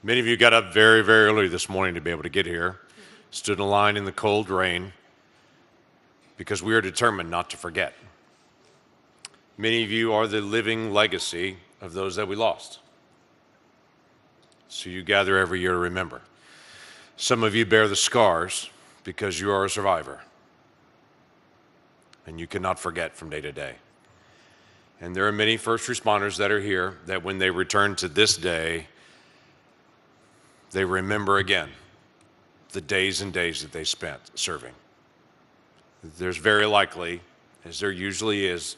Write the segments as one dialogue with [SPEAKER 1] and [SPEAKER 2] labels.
[SPEAKER 1] Many of you got up very, very early this morning to be able to get here, stood in line in the cold rain, because we are determined not to forget. Many of you are the living legacy of those that we lost. So you gather every year to remember. Some of you bear the scars because you are a survivor, and you cannot forget from day to day. And there are many first responders that are here that when they return to this day, they remember again the days and days that they spent serving. There's very likely, as there usually is,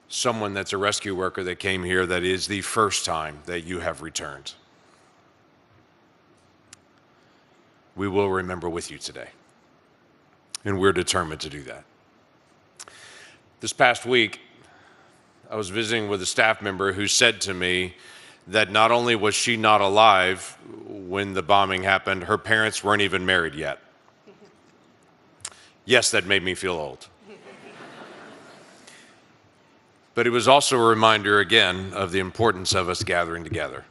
[SPEAKER 1] someone that's a rescue worker that came here that is the first time that you have returned. We will remember with you today, and we're determined to do that. This past week, I was visiting with a staff member who said to me that not only was she not alive when the bombing happened, her parents weren't even married yet. Yes, that made me feel old. But it was also a reminder again of the importance of us gathering together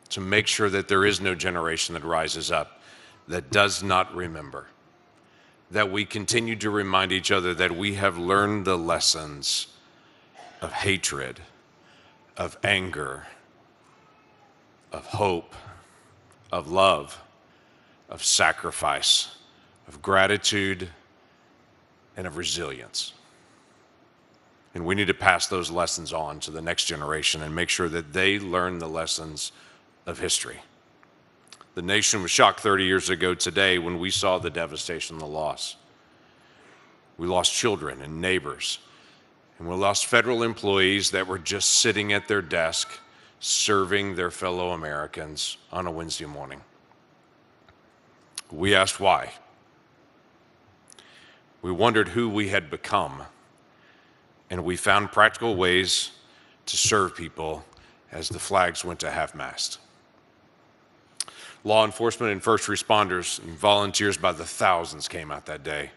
[SPEAKER 1] to make sure that there is no generation that rises up that does not remember, that we continue to remind each other that we have learned the lessons of hatred, of anger, of hope, of love, of sacrifice, of gratitude, and of resilience. And we need to pass those lessons on to the next generation and make sure that they learn the lessons of history. The nation was shocked 30 years ago today when we saw the devastation and the loss. We lost children and neighbors, and we lost federal employees that were just sitting at their desk serving their fellow Americans on a Wednesday morning. We asked why. We wondered who we had become, and we found practical ways to serve people as the flags went to half-mast. Law enforcement and first responders and volunteers by the thousands came out that day.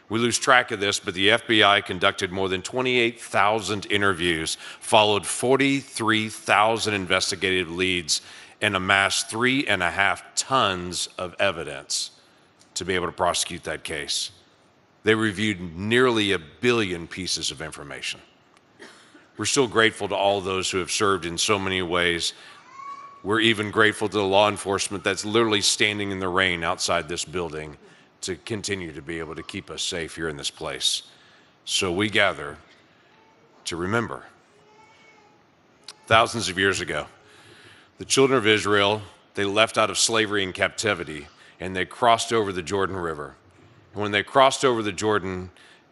[SPEAKER 1] We lose track of this, but the FBI conducted more than 28,000 interviews, followed 43,000 investigative leads, and amassed 3.5 tons of evidence to be able to prosecute that case. They reviewed nearly 1 billion pieces of information. We're still grateful to all those who have served in so many ways. We're even grateful to the law enforcement that's literally standing in the rain outside this building to continue to be able to keep us safe here in this place. So we gather to remember. Thousands of years ago, the children of Israel, they left out of slavery and captivity, and they crossed over the Jordan River. And when they crossed over the Jordan,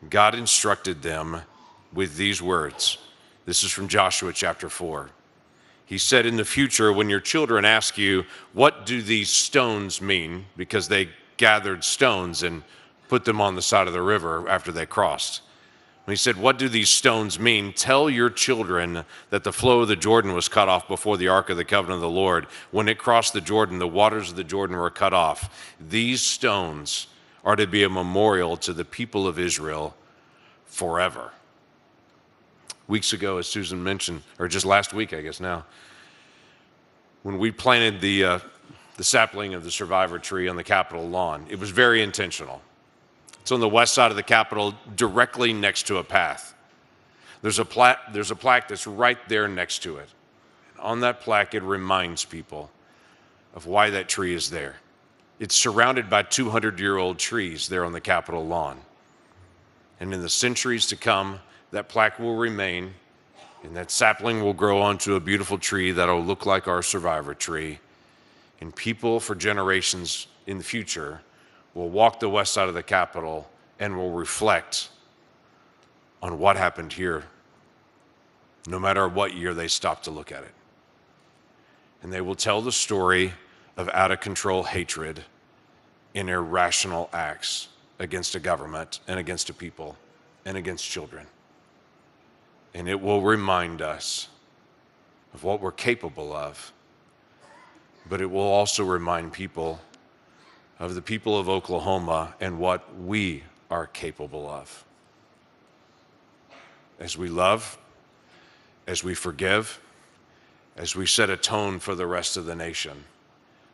[SPEAKER 1] God instructed them with these words. This is from Joshua chapter 4. He said, in the future, when your children ask you, what do these stones mean? Because they gathered stones and put them on the side of the river after they crossed. And he said, what do these stones mean? Tell your children that the flow of the Jordan was cut off before the Ark of the Covenant of the Lord. When it crossed the Jordan, the waters of the Jordan were cut off. These stones are to be a memorial to the people of Israel forever. Weeks ago, as Susan mentioned, or just last week, I guess now, when we planted the sapling of the survivor tree on the Capitol lawn, it was very intentional. It's on the west side of the Capitol, directly next to a path. There's a plaque that's right there next to it. And on that plaque, it reminds people of why that tree is there. It's surrounded by 200-year-old trees there on the Capitol lawn. And in the centuries to come, that plaque will remain, and that sapling will grow onto a beautiful tree that'll look like our survivor tree. And people for generations in the future will walk the west side of the Capitol and will reflect on what happened here, no matter what year they stop to look at it. And they will tell the story of out-of-control hatred and irrational acts against a government and against a people and against children. And it will remind us of what we're capable of, but it will also remind people of the people of Oklahoma and what we are capable of. As we love, as we forgive, as we set a tone for the rest of the nation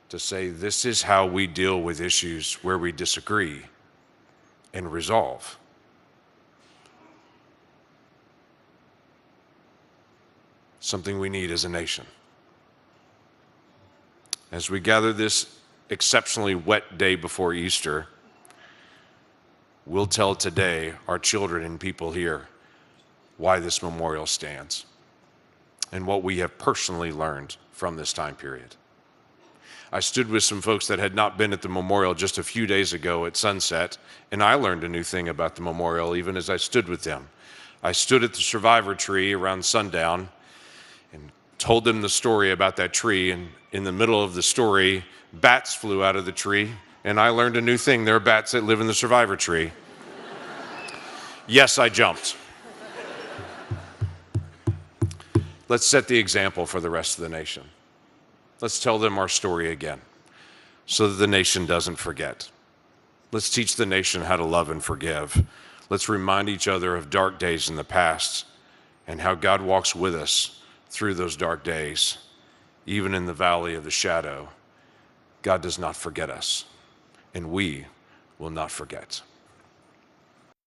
[SPEAKER 1] to say this is how we deal with issues where we disagree and resolve. Something we need as a nation. As we gather this exceptionally wet day before Easter, we'll tell today our children and people here why this memorial stands and what we have personally learned from this time period. I stood with some folks that had not been at the memorial just a few days ago at sunset, and I learned a new thing about the memorial even as I stood with them. I stood at the survivor tree around sundown and told them the story about that tree, and in the middle of the story, bats flew out of the tree, and I learned a new thing. There are bats that live in the survivor tree. Yes, I jumped. Let's set the example for the rest of the nation. Let's tell them our story again so that the nation doesn't forget. Let's teach the nation how to love and forgive. Let's remind each other of dark days in the past and how God walks with us through those dark days. Even in the valley of the shadow, God does not forget us, and we will not forget.